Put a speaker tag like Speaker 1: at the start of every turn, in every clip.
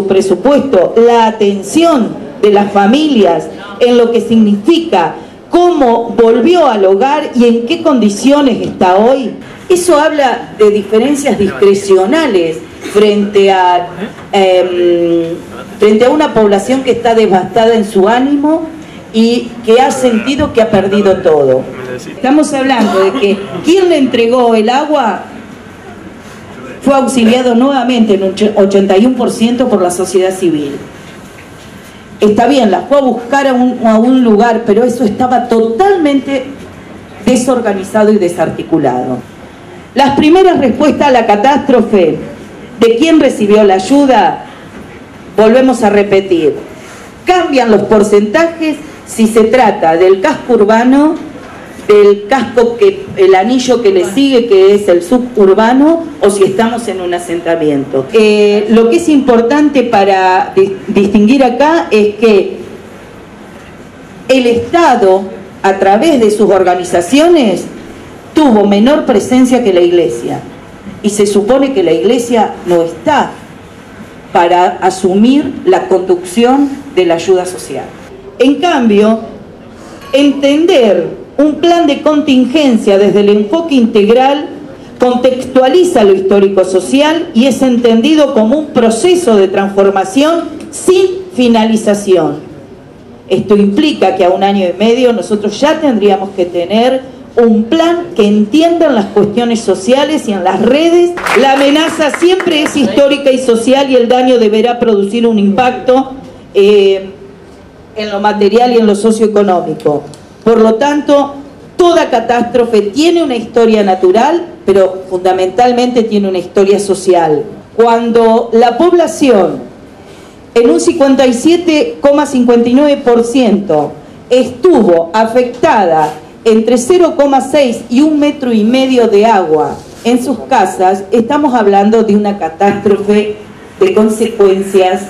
Speaker 1: su presupuesto la atención de las familias en lo que significa cómo volvió al hogar y en qué condiciones está hoy, eso habla de diferencias discrecionales frente a una población que está devastada en su ánimo y que ha sentido que ha perdido todo. Estamos hablando de que quien le entregó el agua fue auxiliado nuevamente en un 81% por la sociedad civil. Está bien, la fue a buscar a un lugar, pero eso estaba totalmente desorganizado y desarticulado. Las primeras respuestas a la catástrofe de quién recibió la ayuda, volvemos a repetir, cambian los porcentajes si se trata del casco urbano, del casco el anillo que le sigue, que es el suburbano, o si estamos en un asentamiento. Lo que es importante para distinguir acá es que el Estado, a través de sus organizaciones, tuvo menor presencia que la Iglesia. Y se supone que la Iglesia no está para asumir la conducción de la ayuda social. En cambio, entender un plan de contingencia desde el enfoque integral contextualiza lo histórico-social y es entendido como un proceso de transformación sin finalización. Esto implica que a 1 año y medio nosotros ya tendríamos que tener un plan que entienda en las cuestiones sociales y en las redes. La amenaza siempre es histórica y social y el daño deberá producir un impacto en lo material y en lo socioeconómico. Por lo tanto, toda catástrofe tiene una historia natural, pero fundamentalmente tiene una historia social. Cuando la población, en un 57,59%, estuvo afectada entre 0,6 y 1,5 metros de agua en sus casas, estamos hablando de una catástrofe de consecuencias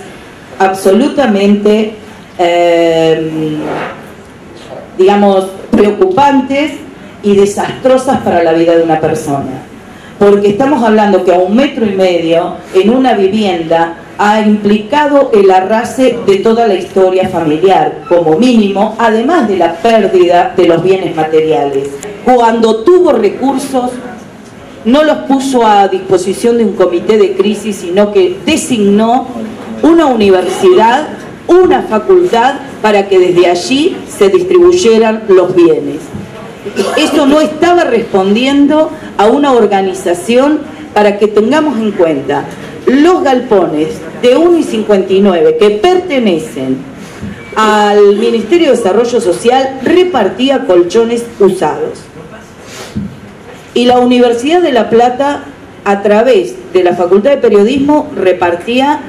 Speaker 1: absolutamente digamos, preocupantes y desastrosas para la vida de una persona. Porque estamos hablando que a 1,5 metros en una vivienda ha implicado el arrase de toda la historia familiar, como mínimo, además de la pérdida de los bienes materiales. Cuando tuvo recursos, no los puso a disposición de un comité de crisis, sino que designó una universidad, una facultad, para que desde allí se distribuyeran los bienes. Esto no estaba respondiendo a una organización. Para que tengamos en cuenta, los galpones de 1,59 que pertenecen al Ministerio de Desarrollo Social repartía colchones usados. Y la Universidad de La Plata, a través de la Facultad de Periodismo, repartía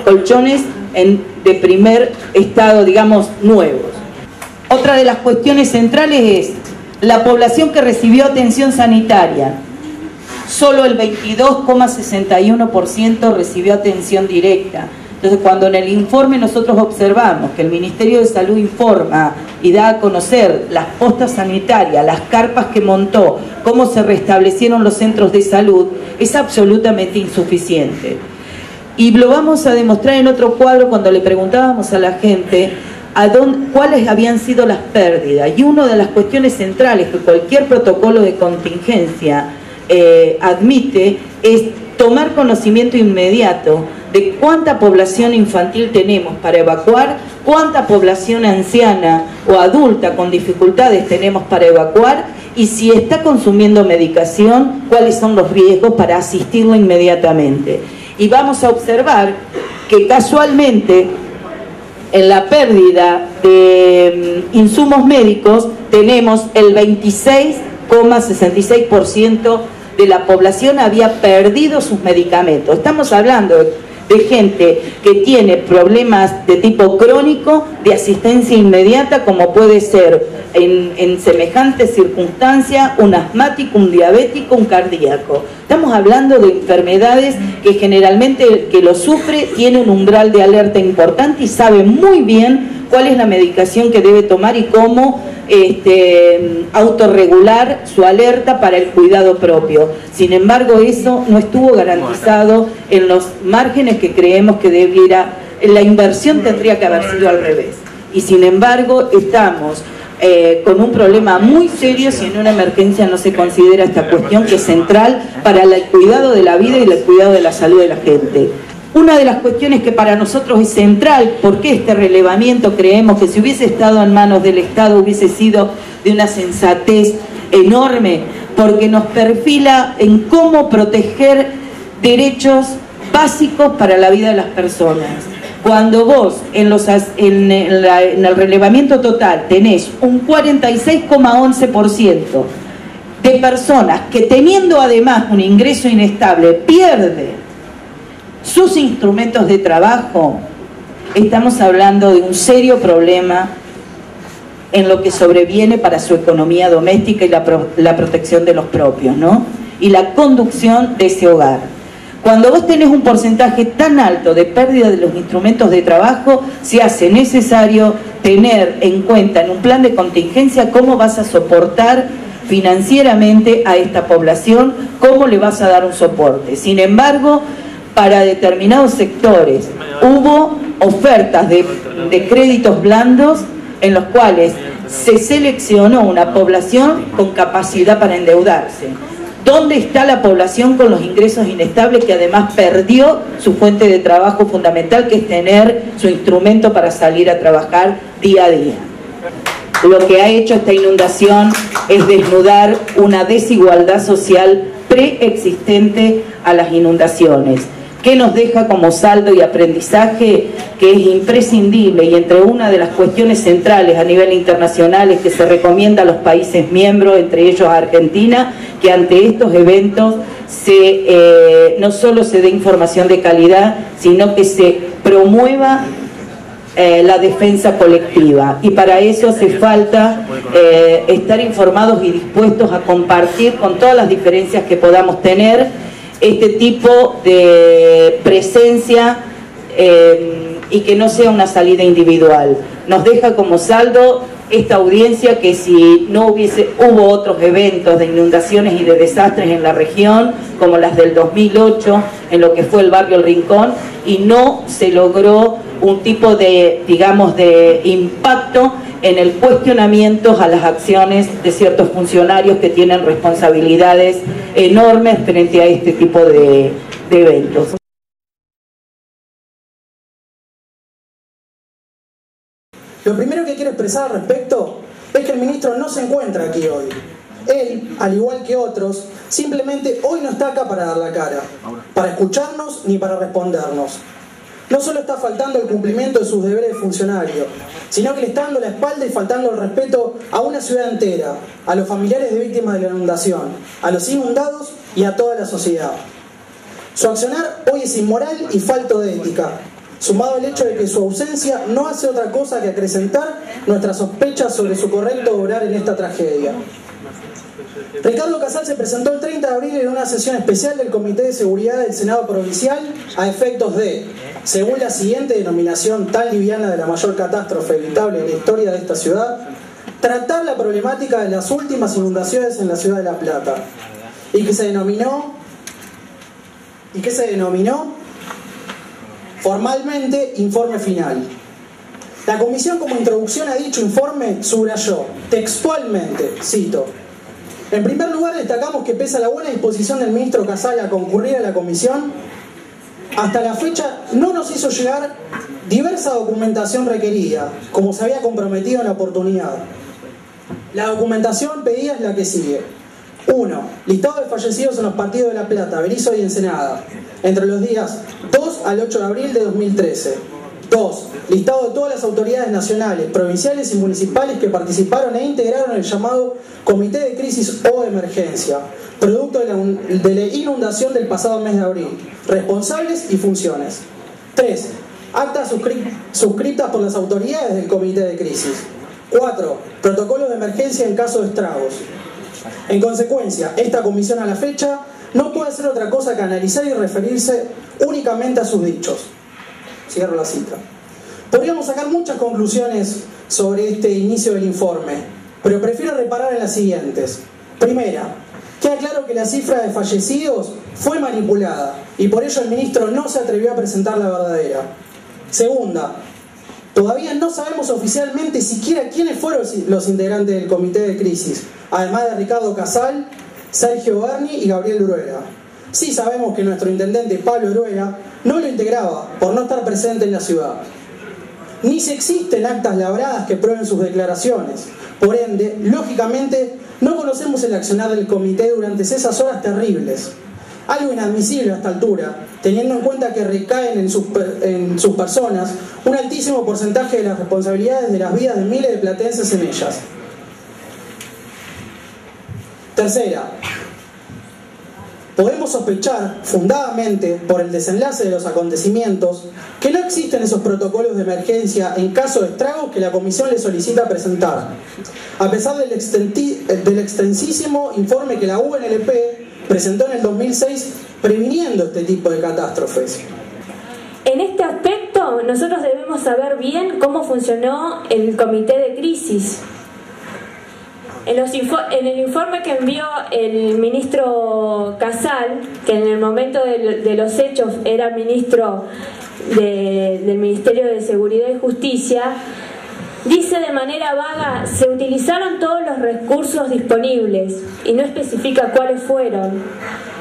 Speaker 1: colchones de primer estado, digamos, nuevos. Otra de las cuestiones centrales es la población que recibió atención sanitaria. Solo el 22,61% recibió atención directa. Entonces, cuando en el informe nosotros observamos que el Ministerio de Salud informa y da a conocer las postas sanitarias, las carpas que montó, cómo se restablecieron los centros de salud, es absolutamente insuficiente. Y lo vamos a demostrar en otro cuadro cuando le preguntábamos a la gente cuáles habían sido las pérdidas. Y una de las cuestiones centrales que cualquier protocolo de contingencia admite es tomar conocimiento inmediato de cuánta población infantil tenemos para evacuar, cuánta población anciana o adulta con dificultades tenemos para evacuar y si está consumiendo medicación, cuáles son los riesgos para asistirlo inmediatamente. Y vamos a observar que casualmente en la pérdida de insumos médicos tenemos el 26,66% de la población había perdido sus medicamentos. Estamos hablando de gente que tiene problemas de tipo crónico, de asistencia inmediata, como puede ser en semejantes circunstancias un asmático, un diabético, un cardíaco. Estamos hablando de enfermedades que generalmente el que lo sufre tiene un umbral de alerta importante y sabe muy bien cuál es la medicación que debe tomar y cómo autorregular su alerta para el cuidado propio. Sin embargo, eso no estuvo garantizado en los márgenes que creemos que debiera, la inversión tendría que haber sido al revés. Y sin embargo, estamos con un problema muy serio si en una emergencia no se considera esta cuestión que es central para el cuidado de la vida y el cuidado de la salud de la gente. Una de las cuestiones que para nosotros es central, porque este relevamiento creemos que si hubiese estado en manos del Estado hubiese sido de una sensatez enorme, porque nos perfila en cómo proteger derechos básicos para la vida de las personas. Cuando vos en el relevamiento total tenés un 46,11% de personas que teniendo además un ingreso inestable pierde sus instrumentos de trabajo, estamos hablando de un serio problema en lo que sobreviene para su economía doméstica y la protección de los propios, ¿no? Y la conducción de ese hogar. Cuando vos tenés un porcentaje tan alto de pérdida de los instrumentos de trabajo, se hace necesario tener en cuenta en un plan de contingencia cómo vas a soportar financieramente a esta población, cómo le vas a dar un soporte. Sin embargo, para determinados sectores hubo ofertas de créditos blandos en los cuales se seleccionó una población con capacidad para endeudarse. ¿Dónde está la población con los ingresos inestables que además perdió su fuente de trabajo fundamental, que es tener su instrumento para salir a trabajar día a día? Lo que ha hecho esta inundación es desnudar una desigualdad social preexistente a las inundaciones. ¿Qué nos deja como saldo y aprendizaje? Que es imprescindible, y entre una de las cuestiones centrales a nivel internacional es que se recomienda a los países miembros, entre ellos a Argentina, que ante estos eventos no solo se dé información de calidad, sino que se promueva la defensa colectiva. Y para eso hace falta estar informados y dispuestos a compartir con todas las diferencias que podamos tener este tipo de presencia y que no sea una salida individual. Nos deja como saldo esta audiencia que si no hubo otros eventos de inundaciones y de desastres en la región, como las del 2008, en lo que fue el barrio El Rincón, y no se logró un tipo de, digamos, de impacto en el cuestionamiento a las acciones de ciertos funcionarios que tienen responsabilidades enormes frente a este tipo de eventos.
Speaker 2: Lo primero que quiero expresar al respecto es que el ministro no se encuentra aquí hoy. Él, al igual que otros, simplemente hoy no está acá para dar la cara, para escucharnos ni para respondernos. No solo está faltando el cumplimiento de sus deberes de funcionario, sino que le está dando la espalda y faltando el respeto a una ciudad entera, a los familiares de víctimas de la inundación, a los inundados y a toda la sociedad. Su accionar hoy es inmoral y falto de ética, sumado al hecho de que su ausencia no hace otra cosa que acrecentar nuestras sospechas sobre su correcto obrar en esta tragedia. Ricardo Casal se presentó el 30 de abril en una sesión especial del Comité de Seguridad del Senado Provincial a efectos de, según la siguiente denominación tan liviana de la mayor catástrofe evitable en la historia de esta ciudad, tratar la problemática de las últimas inundaciones en la ciudad de La Plata, y que se denominó formalmente informe final. La comisión, como introducción a dicho informe, subrayó textualmente, cito: en primer lugar, destacamos que pese a la buena disposición del ministro Casal a concurrir a la comisión, hasta la fecha no nos hizo llegar diversa documentación requerida, como se había comprometido en la oportunidad. La documentación pedida es la que sigue. 1. Listado de fallecidos en los partidos de La Plata, Berizo y Ensenada, entre los días 2 al 8 de abril de 2013. 2. Listado de todas las autoridades nacionales, provinciales y municipales que participaron e integraron el llamado Comité de Crisis o Emergencia, producto de la inundación del pasado mes de abril, responsables y funciones. 3. Actas suscritas por las autoridades del Comité de Crisis. 4. Protocolos de emergencia en caso de estragos. En consecuencia, esta comisión a la fecha no puede hacer otra cosa que analizar y referirse únicamente a sus dichos. Cierro la cita. Podríamos sacar muchas conclusiones sobre este inicio del informe, pero prefiero reparar en las siguientes. Primera, queda claro que la cifra de fallecidos fue manipulada y por ello el ministro no se atrevió a presentar la verdadera. Segunda, todavía no sabemos oficialmente siquiera quiénes fueron los integrantes del comité de crisis, además de Ricardo Casal, Sergio Berni y Gabriel Bruera. Sí sabemos que nuestro intendente Pablo Bruera no lo integraba por no estar presente en la ciudad. Ni si existen actas labradas que prueben sus declaraciones. Por ende, lógicamente, no conocemos el accionar del comité durante esas horas terribles. Algo inadmisible a esta altura, teniendo en cuenta que recaen en sus personas un altísimo porcentaje de las responsabilidades de las vidas de miles de platenses en ellas. Tercera, podemos sospechar fundadamente por el desenlace de los acontecimientos que no existen esos protocolos de emergencia en caso de estragos que la comisión le solicita presentar, a pesar del extensísimo informe que la UNLP presentó en el 2006 previniendo este tipo de catástrofes.
Speaker 3: En este aspecto, nosotros debemos saber bien cómo funcionó el comité de crisis. En el informe que envió el ministro Casal, que en el momento de los hechos era ministro del Ministerio de Seguridad y Justicia, dice de manera vaga: se utilizaron todos los recursos disponibles, y no especifica cuáles fueron.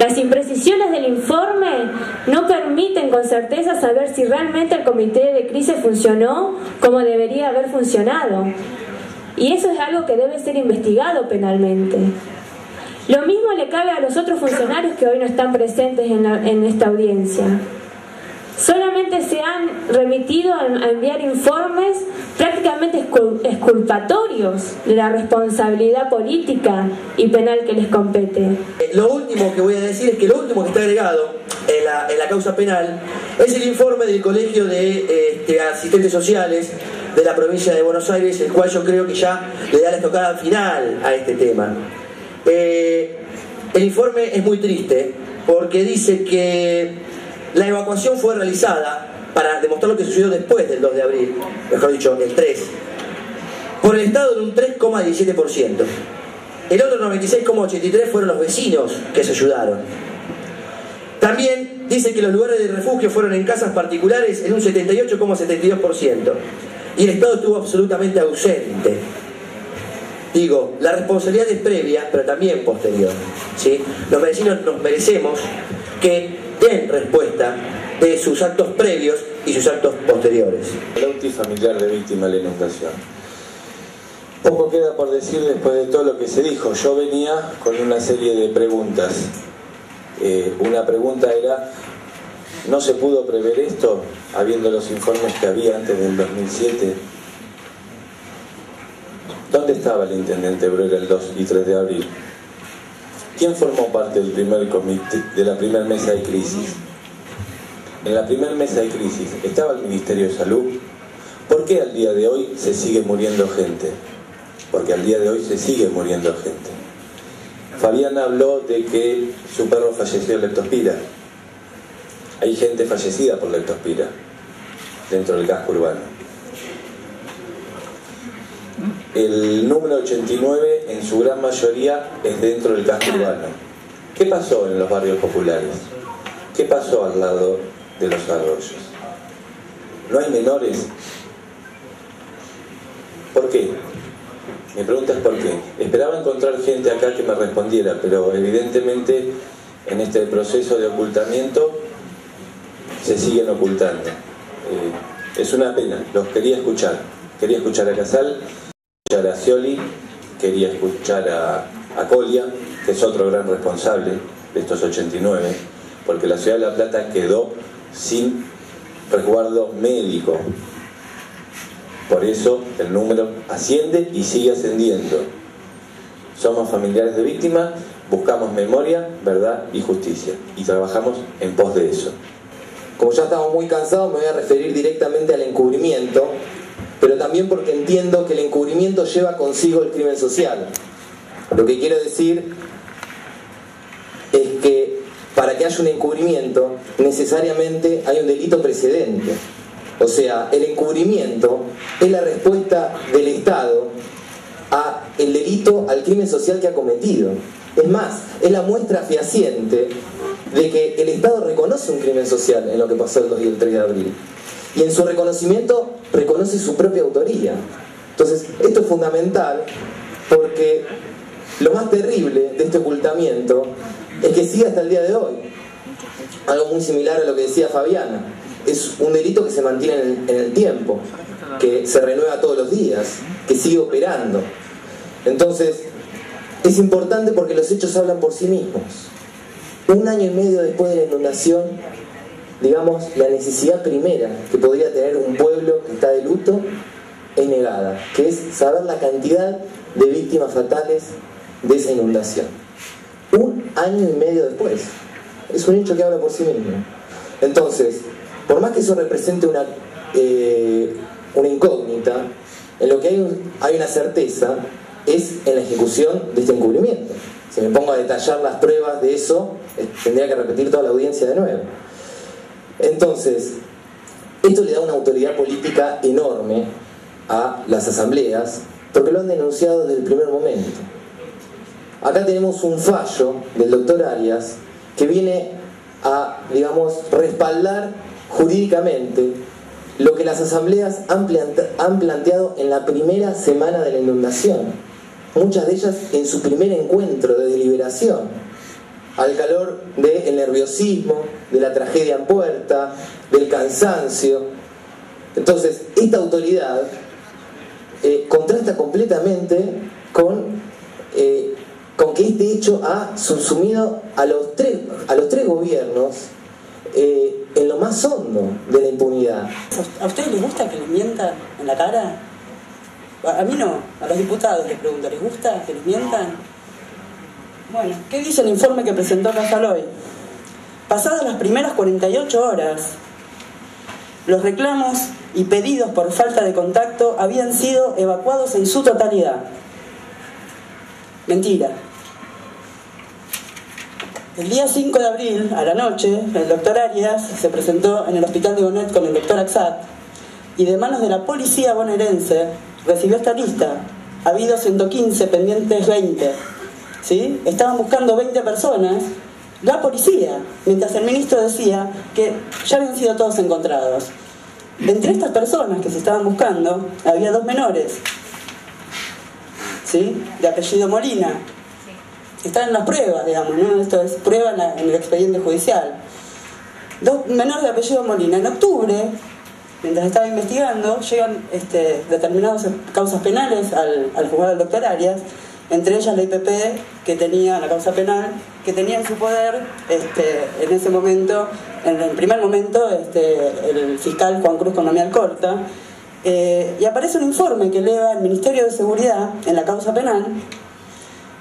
Speaker 3: Las imprecisiones del informe no permiten con certeza saber si realmente el comité de crisis funcionó como debería haber funcionado. Y eso es algo que debe ser investigado penalmente. Lo mismo le cabe a los otros funcionarios que hoy no están presentes en esta audiencia. Solamente se han remitido a enviar informes prácticamente exculpatorios de la responsabilidad política y penal que les compete.
Speaker 4: Lo último que voy a decir es que lo último que está agregado en la causa penal es el informe del Colegio de Asistentes Sociales de la provincia de Buenos Aires, el cual yo creo que ya le da la estocada final a este tema. El informe es muy triste porque dice que la evacuación fue realizada para demostrar lo que sucedió después del 2 de abril, mejor dicho, el 3, por el Estado en un 3,17%. El otro 96,83% fueron los vecinos que se ayudaron. También dice que los lugares de refugio fueron en casas particulares en un 78,72%. Y el Estado estuvo absolutamente ausente. Digo, la responsabilidad es previa, pero también posterior, ¿sí? Los vecinos nos merecemos que den respuesta de sus actos previos y sus actos posteriores.
Speaker 5: El familiar de víctima de la inundación. Poco queda por decir después de todo lo que se dijo. Yo venía con una serie de preguntas. Una pregunta era: ¿no se pudo prever esto habiendo los informes que había antes del 2007? ¿Dónde estaba el intendente Bruera el 2 y 3 de abril? ¿Quién formó parte del primer comité, de la primera mesa de crisis? En la primera mesa de crisis estaba el Ministerio de Salud. ¿Por qué al día de hoy se sigue muriendo gente? Porque al día de hoy se sigue muriendo gente. Fabián habló de que su perro falleció de leptospira. Hay gente fallecida por leptospira dentro del casco urbano. El número 89 en su gran mayoría es dentro del casco urbano. ¿Qué pasó en los barrios populares? ¿Qué pasó al lado de los arroyos? ¿No hay menores? ¿Por qué? Mi pregunta es ¿por qué? Esperaba encontrar gente acá que me respondiera, pero evidentemente en este proceso de ocultamiento se siguen ocultando. Es una pena, los quería escuchar. Quería escuchar a Casal, escuchar a Scioli, quería escuchar a Colia, que es otro gran responsable de estos 89, porque la ciudad de La Plata quedó sin resguardo médico. Por eso el número asciende y sigue ascendiendo. Somos familiares de víctimas, buscamos memoria, verdad y justicia, y trabajamos en pos de eso.
Speaker 6: Como ya estamos muy cansados, me voy a referir directamente al encubrimiento, pero también porque entiendo que el encubrimiento lleva consigo el crimen social. Lo que quiero decir es que para que haya un encubrimiento necesariamente hay un delito precedente. O sea, el encubrimiento es la respuesta del Estado a el delito, al crimen social que ha cometido. Es más, es la muestra fehaciente de que el Estado reconoce un crimen social en lo que pasó el 2 y el 3 de abril. Y en su reconocimiento reconoce su propia autoría. Entonces, esto es fundamental porque lo más terrible de este ocultamiento es que sigue hasta el día de hoy. Algo muy similar a lo que decía Fabiana. Es un delito que se mantiene en el tiempo, que se renueva todos los días, que sigue operando. Entonces, es importante porque los hechos hablan por sí mismos. 1 año y medio después de la inundación, digamos, la necesidad primera que podría tener un pueblo que está de luto es negada, que es saber la cantidad de víctimas fatales de esa inundación. 1 año y medio después. Es un hecho que habla por sí mismo. Entonces, por más que eso represente una incógnita, en lo que hay una certeza es en la ejecución de este encubrimiento. Si me pongo a detallar las pruebas de eso, tendría que repetir toda la audiencia de nuevo. Entonces, esto le da una autoridad política enorme a las asambleas, porque lo han denunciado desde el primer momento. Acá tenemos un fallo del doctor Arias que viene a, digamos, respaldar jurídicamente lo que las asambleas han planteado en la primera semana de la inundación. Muchas de ellas en su primer encuentro de deliberación, al calor del nerviosismo, de la tragedia en puerta, del cansancio. Entonces, esta autoridad contrasta completamente con que este hecho ha subsumido a los tres gobiernos en lo más hondo de la impunidad.
Speaker 7: ¿A ustedes les gusta que les mientan en la cara? A mí no, a los diputados les pregunto, ¿les gusta que les mientan? Bueno, ¿qué dice el informe que presentó Casaloy? Pasadas las primeras 48 horas, los reclamos y pedidos por falta de contacto habían sido evacuados en su totalidad. Mentira. El día 5 de abril, a la noche, el doctor Arias se presentó en el hospital de Bonet con el doctor Axat y de manos de la policía bonaerense recibió esta lista. Ha habido 115, pendientes 20. ¿Sí? Estaban buscando 20 personas, la policía, mientras el ministro decía que ya habían sido todos encontrados. Entre estas personas que se estaban buscando había 2 menores, ¿sí? De apellido Molina. Están en las pruebas, digamos, ¿no? Esto es prueba en el expediente judicial. 2 menores de apellido Molina. En octubre, mientras estaba investigando, llegan determinadas causas penales al juzgado del doctor Arias, entre ellas la IPP, que tenía la causa penal, que tenía en su poder, en ese momento, en el primer momento, el fiscal Juan Cruz Conomial Corta, y aparece un informe que eleva el Ministerio de Seguridad en la causa penal,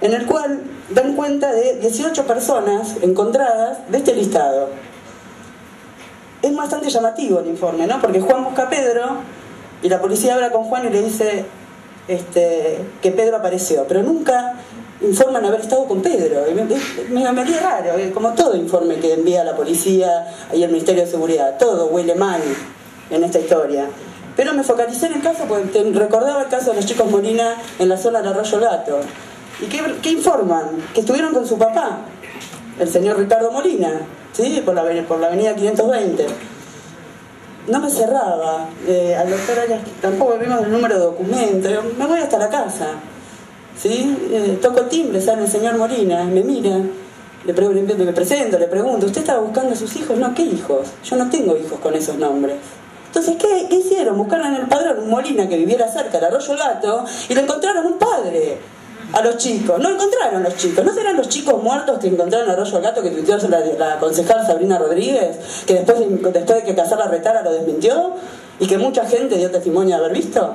Speaker 7: en el cual dan cuenta de 18 personas encontradas de este listado. Es bastante llamativo el informe, ¿no? Porque Juan busca a Pedro y la policía habla con Juan y le dice que Pedro apareció, pero nunca informan haber estado con Pedro. Me haría raro, como todo informe que envía la policía y el Ministerio de Seguridad, todo huele mal en esta historia. Pero me focalicé en el caso porque recordaba el caso de los chicos Molina en la zona del Arroyo Gato. ¿Y qué informan? Que estuvieron con su papá, el señor Ricardo Molina, ¿sí? por la avenida 520. No me cerraba, al doctor Arias tampoco vimos el número de documento. Yo me voy hasta la casa, ¿sí? Toco el timbre, sale el señor Molina, me mira, me presento, le pregunto, ¿usted estaba buscando a sus hijos? No, ¿qué hijos? Yo no tengo hijos con esos nombres. Entonces, ¿qué hicieron? Buscaron en el padrón un Molina que viviera cerca del Arroyo Gato y le encontraron un padre a los chicos. No encontraron los chicos. ¿No serán los chicos muertos que encontraron en Arroyo Gato que tuiteó la concejal Sabrina Rodríguez, que después de que Casala Retara lo desmintió y que mucha gente dio testimonio de haber visto?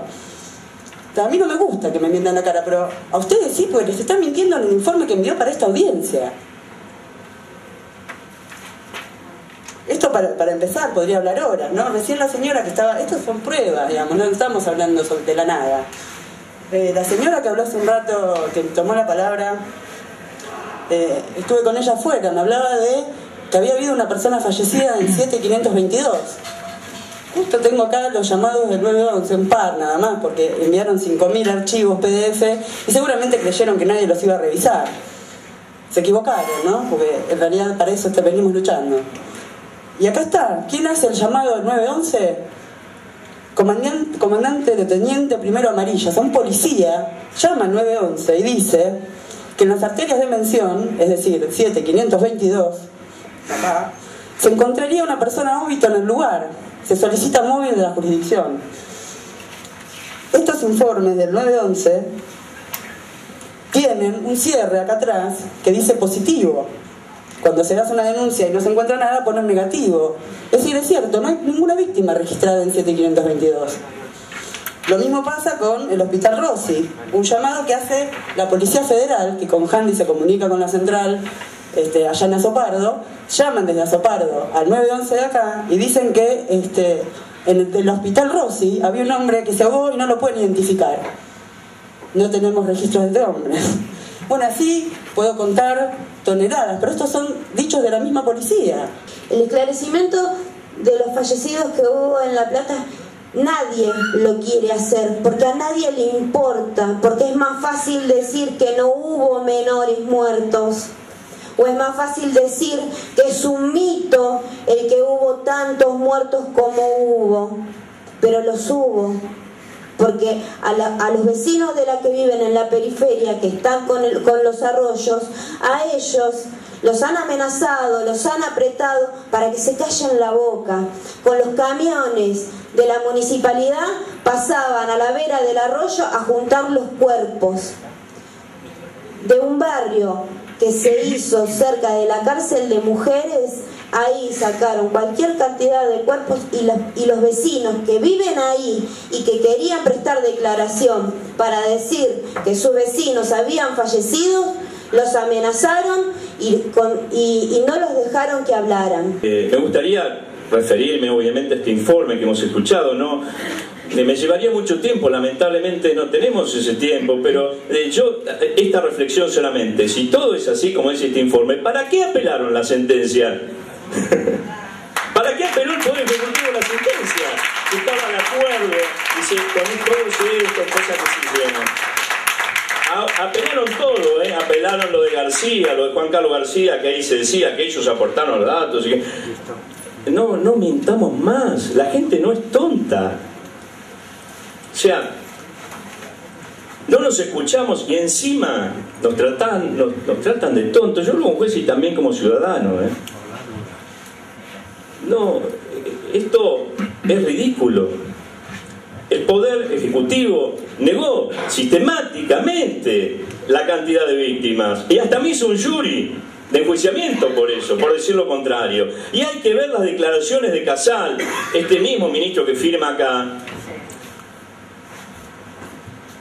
Speaker 7: A mí no me gusta que me mientan la cara, pero a ustedes sí, porque les están mintiendo en el informe que envió para esta audiencia. Esto para empezar podría hablar horas, ¿no? Recién la señora que estaba... Estas son pruebas, digamos, no estamos hablando de la nada. La señora que habló hace un rato, que tomó la palabra, estuve con ella afuera, me hablaba de que había habido una persona fallecida en 7522. Justo tengo acá los llamados del 911, un par nada más, porque enviaron 5.000 archivos PDF y seguramente creyeron que nadie los iba a revisar. Se equivocaron, ¿no? Porque en realidad para eso venimos luchando. Y acá está, ¿quién hace el llamado del 911? Comandante de teniente primero Amarilla, o sea, un policía llama al 911 y dice que en las arterias de mención, es decir, 7522, acá, se encontraría una persona óbito en el lugar. Se solicita móvil de la jurisdicción. Estos informes del 911 tienen un cierre acá atrás que dice positivo. Cuando se hace una denuncia y no se encuentra nada, ponen negativo. Es decir, es cierto, no hay ninguna víctima registrada en 7522. Lo mismo pasa con el Hospital Rossi, un llamado que hace la Policía Federal, que con Handy se comunica con la central allá en Azopardo. Llaman desde Azopardo al 911 de acá y dicen que en el Hospital Rossi había un hombre que se ahogó y no lo pueden identificar. No tenemos registros de este hombre. Bueno, así puedo contar toneladas, pero estos son dichos de la misma policía.
Speaker 8: El esclarecimiento de los fallecidos que hubo en La Plata, nadie lo quiere hacer, porque a nadie le importa, porque es más fácil decir que no hubo menores muertos, o es más fácil decir que es un mito el que hubo tantos muertos como hubo, pero los hubo. Porque a los vecinos de la que viven en la periferia, que están con los arroyos, a ellos los han amenazado, los han apretado para que se callen la boca. Con los camiones de la municipalidad pasaban a la vera del arroyo a juntar los cuerpos. De un barrio que se hizo cerca de la cárcel de mujeres, ahí sacaron cualquier cantidad de cuerpos y los vecinos que viven ahí y que querían prestar declaración para decir que sus vecinos habían fallecido, los amenazaron y no los dejaron que hablaran.
Speaker 9: Me gustaría referirme obviamente a este informe que hemos escuchado, ¿no? Me llevaría mucho tiempo, lamentablemente no tenemos ese tiempo, pero esta reflexión solamente, si todo es así como dice este informe, ¿para qué apelaron la sentencia? ¿Para qué apeló el Poder Ejecutivo la sentencia? Estaban de acuerdo, dice, con todo esto, cosas que se hicieron. Apelaron todo, apelaron lo de García, lo de Juan Carlos García, que ahí se decía que ellos aportaron los datos. Y que... No mintamos más, la gente no es tonta. O sea, no nos escuchamos y encima nos tratan de tontos. Yo como juez y también como ciudadano, No, esto es ridículo. El Poder Ejecutivo negó sistemáticamente la cantidad de víctimas y hasta me hizo un jury de enjuiciamiento por eso, por decir lo contrario. Y hay que ver las declaraciones de Casal, este mismo ministro que firma acá,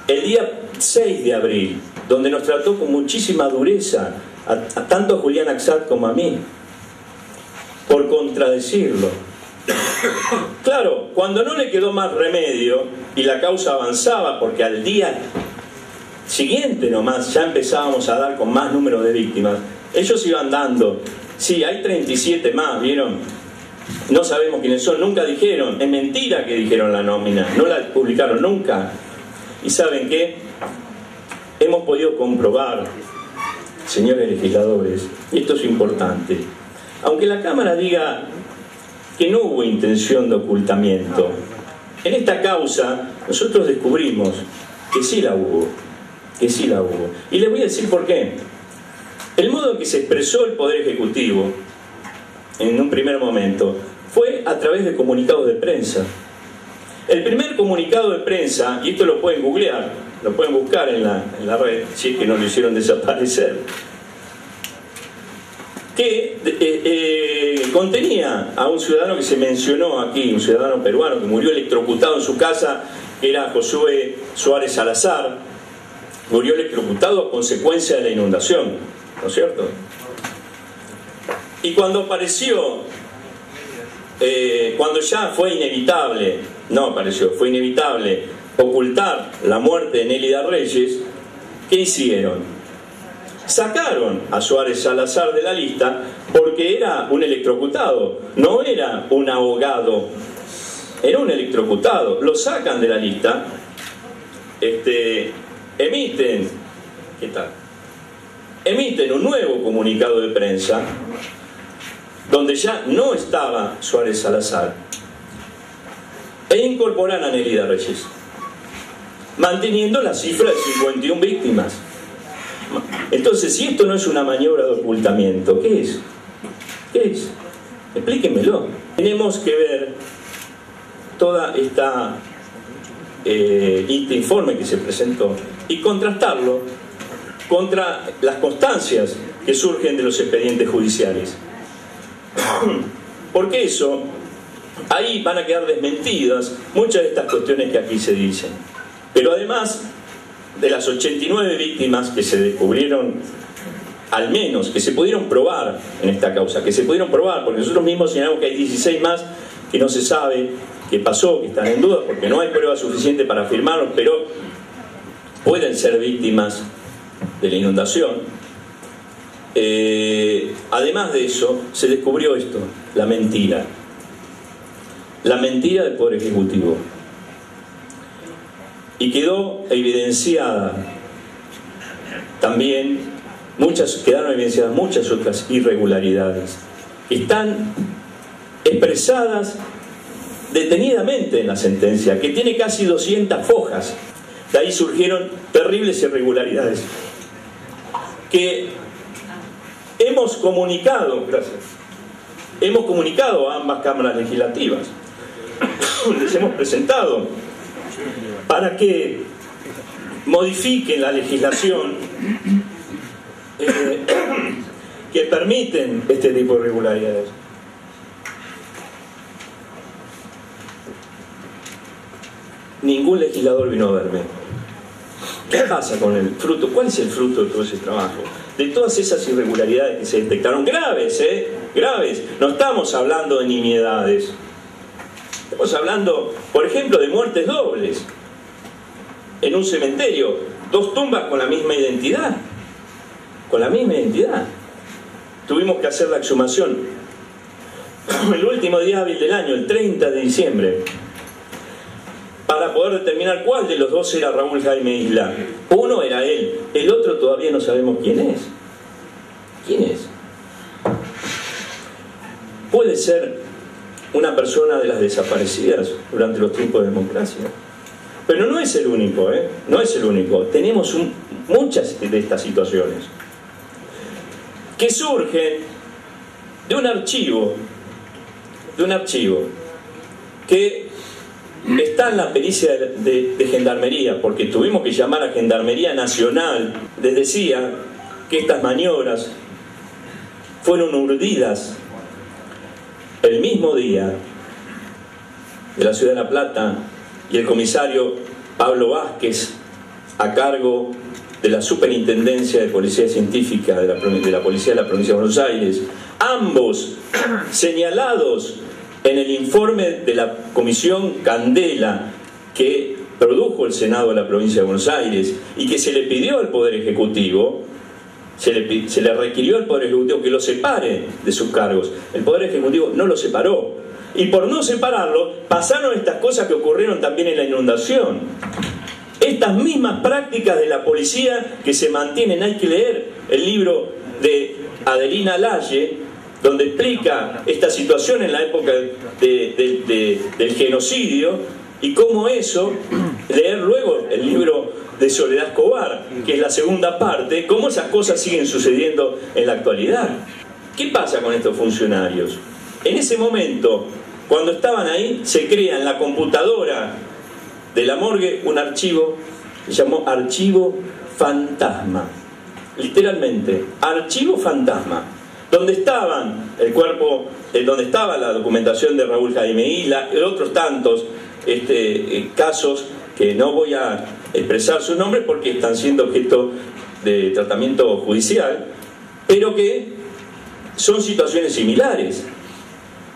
Speaker 9: el día 6 de abril, donde nos trató con muchísima dureza, tanto a Julián Axat como a mí, por contradecirlo. Claro, cuando no le quedó más remedio y la causa avanzaba, porque al día siguiente nomás ya empezábamos a dar con más número de víctimas, ellos iban dando, sí, hay 37 más, ¿vieron? No sabemos quiénes son, nunca dijeron, es mentira que dijeron la nómina, no la publicaron nunca. ¿Y saben qué? Hemos podido comprobar, señores legisladores, y esto es importante, aunque la Cámara diga que no hubo intención de ocultamiento, en esta causa nosotros descubrimos que sí la hubo, Y les voy a decir por qué. El modo en que se expresó el Poder Ejecutivo en un primer momento fue a través de comunicados de prensa. El primer comunicado de prensa, y esto lo pueden googlear, lo pueden buscar en la red, si es que no lo hicieron desaparecer, que contenía a un ciudadano que se mencionó aquí, un ciudadano peruano que murió electrocutado en su casa, que era Josué Suárez Salazar, murió electrocutado a consecuencia de la inundación, ¿no es cierto? Y cuando apareció, cuando ya fue inevitable, fue inevitable ocultar la muerte de Nélida Reyes, ¿qué hicieron? Sacaron a Suárez Salazar de la lista porque era un electrocutado, no era un ahogado. en un electrocutado, lo sacan de la lista, emiten, ¿qué tal? Emiten un nuevo comunicado de prensa donde ya no estaba Suárez Salazar e incorporan a Nelida Reyes, manteniendo la cifra de 51 víctimas. Entonces, si esto no es una maniobra de ocultamiento, ¿qué es? ¿Qué es? Explíquenmelo. Tenemos que ver toda este informe que se presentó y contrastarlo contra las constancias que surgen de los expedientes judiciales. Porque eso, ahí van a quedar desmentidas muchas de estas cuestiones que aquí se dicen. Pero además de las 89 víctimas que se descubrieron, al menos, que se pudieron probar en esta causa, que se pudieron probar, porque nosotros mismos señalamos que hay 16 más que no se sabe qué pasó, que están en duda, porque no hay prueba suficiente para afirmarlos, pero pueden ser víctimas de la inundación. Además de eso, se descubrió esto, la mentira del Poder Ejecutivo, y quedó evidenciada también quedaron evidenciadas muchas otras irregularidades que están expresadas detenidamente en la sentencia, que tiene casi 200 hojas. De ahí surgieron terribles irregularidades que hemos comunicado a ambas cámaras legislativas. Les hemos presentado para que modifiquen la legislación que permiten este tipo de irregularidades. Ningún legislador vino a verme. ¿Qué pasa con el fruto? ¿Cuál es el fruto de todo ese trabajo? De todas esas irregularidades que se detectaron, graves, graves. No estamos hablando de nimiedades. Estamos hablando, por ejemplo, de muertes dobles. En un cementerio, 2 tumbas con la misma identidad. Con la misma identidad. Tuvimos que hacer la exhumación el último día hábil del año, el 30 de diciembre, para poder determinar cuál de los dos era Raúl Jaime Isla. Uno era él, el otro todavía no sabemos quién es. ¿Quién es? Puede ser una persona de las desaparecidas durante los tiempos de democracia. Pero no es el único, no es el único. Tenemos muchas de estas situaciones que surgen de un archivo que está en la pericia de Gendarmería, porque tuvimos que llamar a Gendarmería Nacional. Les decía que estas maniobras fueron urdidas el mismo día de la Ciudad de La Plata, y el comisario Pablo Vázquez, a cargo de la Superintendencia de Policía Científica de la Policía de la Provincia de Buenos Aires, ambos señalados en el informe de la Comisión Candela que produjo el Senado de la Provincia de Buenos Aires y que se le pidió al Poder Ejecutivo, se le requirió al Poder Ejecutivo que lo separe de sus cargos. El Poder Ejecutivo no lo separó, y por no separarlo pasaron estas cosas que ocurrieron también en la inundación. Estas mismas prácticas de la policía que se mantienen. Hay que leer el libro de Adelina Lalle, donde explica esta situación en la época del genocidio, y cómo eso, leer luego el libro de Soledad Escobar, que es la segunda parte, cómo esas cosas siguen sucediendo en la actualidad. ¿Qué pasa con estos funcionarios? En ese momento, cuando estaban ahí, se crea en la computadora de la morgue un archivo, se llamó Archivo Fantasma, literalmente, Archivo Fantasma, donde estaban el cuerpo, donde estaba la documentación de Raúl Jaime Isla y otros tantos casos que no voy a expresar sus nombres porque están siendo objeto de tratamiento judicial, pero que son situaciones similares,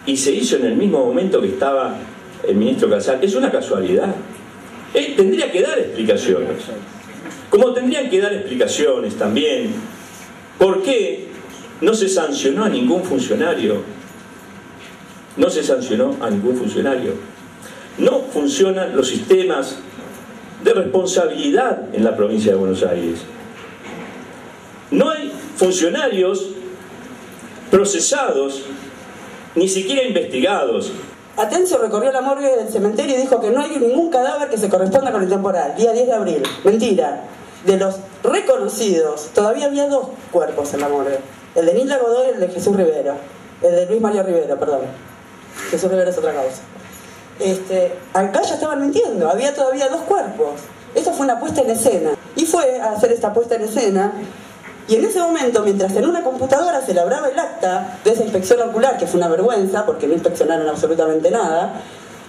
Speaker 9: y se hizo en el mismo momento que estaba el ministro Casal. Es una casualidad. Tendría que dar explicaciones, como tendrían que dar explicaciones también por qué no se sancionó a ningún funcionario. No se sancionó a ningún funcionario. no funcionan los sistemas de responsabilidad en la provincia de Buenos Aires. No hay funcionarios procesados, ni siquiera investigados.
Speaker 7: Atencio recorrió la morgue del cementerio y dijo que no hay ningún cadáver que se corresponda con el temporal, día 10 de abril. Mentira. De los reconocidos, todavía había 2 cuerpos en la morgue. El de Nilda Godoy y el de Jesús Rivera. El de Luis Mario Rivera, perdón. Jesús Rivera es otra causa. Acá ya estaban mintiendo, había todavía 2 cuerpos. Esto fue una puesta en escena. Y fue a hacer esta puesta en escena. Y en ese momento, mientras en una computadora se labraba el acta de esa inspección ocular, que fue una vergüenza porque no inspeccionaron absolutamente nada,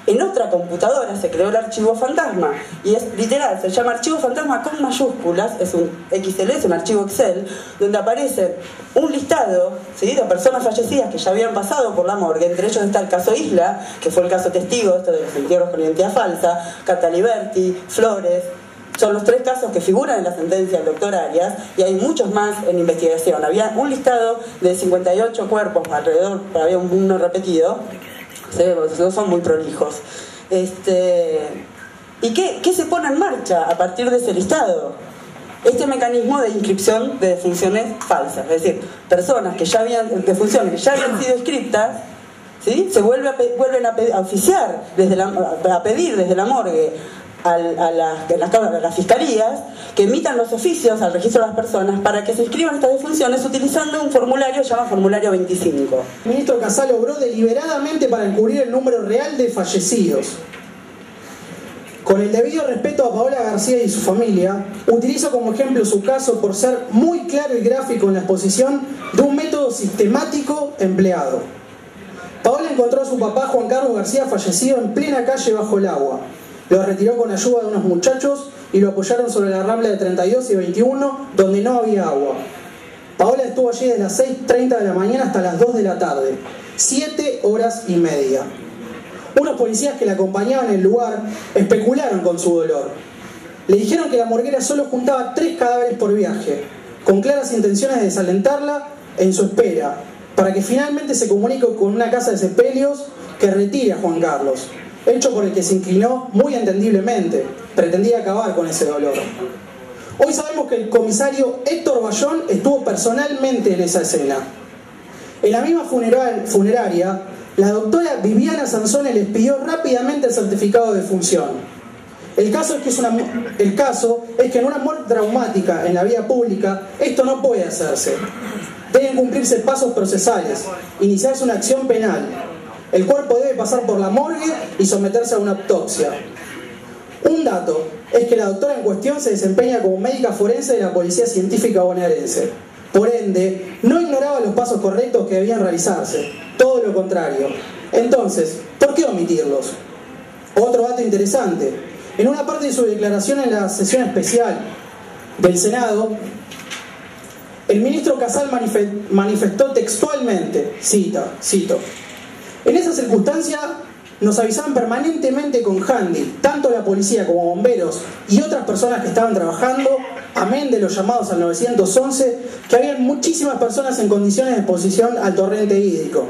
Speaker 7: en otra computadora se creó el archivo fantasma. Y es literal, se llama archivo fantasma con mayúsculas, es un XL, es un archivo Excel, donde aparece un listado, ¿sí?, de personas fallecidas que ya habían pasado por la morgue. Entre ellos está el caso Isla, que fue el caso testigo, esto de los entierros con identidad falsa, Cata Liberti, Flores. Son los 3 casos que figuran en la sentencia del doctor Arias, y hay muchos más en investigación. Había un listado de 58 cuerpos alrededor, pero había uno repetido. Los son muy prolijos. ¿Y qué se pone en marcha a partir de ese listado? Este mecanismo de inscripción de defunciones falsas, es decir, personas que ya habían, defunciones que ya habían sido inscritas, ¿sí?, se vuelven a oficiar, a pedir desde la morgue a las fiscalías que emitan los oficios al registro de las personas para que se inscriban estas defunciones utilizando un formulario que se llama formulario 25.
Speaker 2: El ministro Casal obró deliberadamente para encubrir el número real de fallecidos. Con el debido respeto a Paola García y su familia, utilizo como ejemplo su caso por ser muy claro y gráfico en la exposición de un método sistemático empleado. Paola encontró a su papá Juan Carlos García fallecido en plena calle bajo el agua. Lo retiró con ayuda de unos muchachos y lo apoyaron sobre la rambla de 32 y 21, donde no había agua. Paola estuvo allí desde las 6:30 de la mañana hasta las 2 de la tarde, 7 horas y media. Unos policías que la acompañaban en el lugar especularon con su dolor. Le dijeron que la morguera solo juntaba 3 cadáveres por viaje, con claras intenciones de desalentarla en su espera, para que finalmente se comunique con una casa de sepelios que retire a Juan Carlos. Hecho por el que se inclinó muy entendiblemente, pretendía acabar con ese dolor. Hoy sabemos que el comisario Héctor Bayón estuvo personalmente en esa escena. En la misma funeraria, la doctora Viviana Sansone les pidió rápidamente el certificado de defunción. El caso es que en una muerte traumática en la vía pública, esto no puede hacerse. Deben cumplirse pasos procesales, iniciarse una acción penal. El cuerpo debe pasar por la morgue y someterse a una autopsia. Un dato es que la doctora en cuestión se desempeña como médica forense de la Policía Científica Bonaerense. Por ende, no ignoraba los pasos correctos que debían realizarse. Todo lo contrario. Entonces, ¿por qué omitirlos? Otro dato interesante. En una parte de su declaración en la sesión especial del Senado, el ministro Casal manifestó textualmente, cito: en esa circunstancia nos avisaban permanentemente con handy, tanto la policía como bomberos y otras personas que estaban trabajando, amén de los llamados al 911, que había muchísimas personas en condiciones de exposición al torrente hídrico.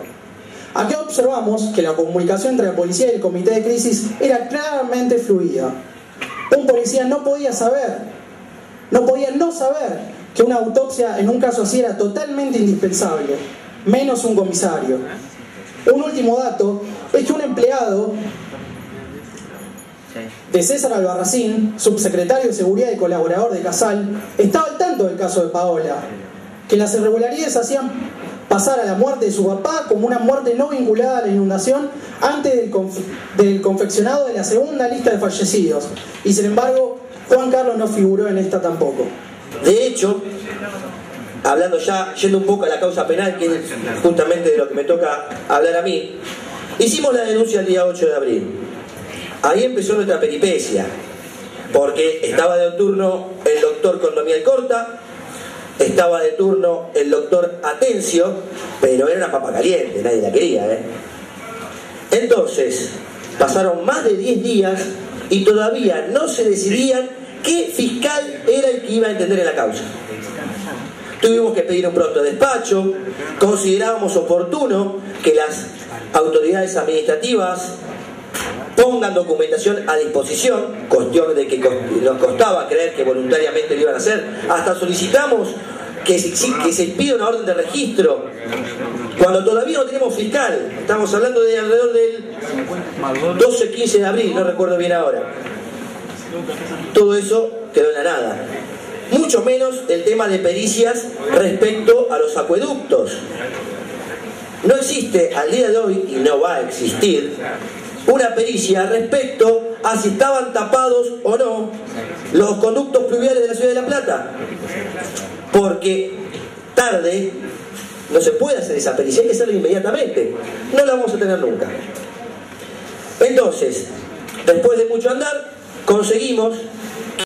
Speaker 2: Aquí observamos que la comunicación entre la policía y el comité de crisis era claramente fluida. Un policía no podía no saber que una autopsia en un caso así era totalmente indispensable, menos un comisario. Un último dato es que un empleado de César Albarracín, subsecretario de Seguridad y colaborador de Casal, estaba al tanto del caso de Paola, que las irregularidades hacían pasar a la muerte de su papá como una muerte no vinculada a la inundación antes del confeccionado de la segunda lista de fallecidos, y sin embargo Juan Carlos no figuró en esta tampoco.
Speaker 4: De hecho, hablando ya, yendo un poco a la causa penal, que es justamente de lo que me toca hablar a mí, hicimos la denuncia el día 8 de abril. Ahí empezó nuestra peripecia, porque estaba de turno el doctor Condomiel Corta, estaba de turno el doctor Atencio, pero era una papa caliente, nadie la quería, Entonces, pasaron más de 10 días y todavía no se decidían qué fiscal era el que iba a entender en la causa. Tuvimos que pedir un pronto despacho, considerábamos oportuno que las autoridades administrativas pongan documentación a disposición, cuestión de que nos costaba creer que voluntariamente lo iban a hacer, hasta solicitamos que se pida una orden de registro cuando todavía no tenemos fiscal. Estamos hablando de alrededor del 12-15 de abril, no recuerdo bien ahora. Todo eso quedó en la nada. Mucho menos el tema de pericias respecto a los acueductos. No existe al día de hoy, y no va a existir, una pericia respecto a si estaban tapados o no los conductos pluviales de la ciudad de La Plata, porque tarde no se puede hacer esa pericia, hay que hacerlo inmediatamente, no la vamos a tener nunca. Entonces, después de mucho andar, conseguimos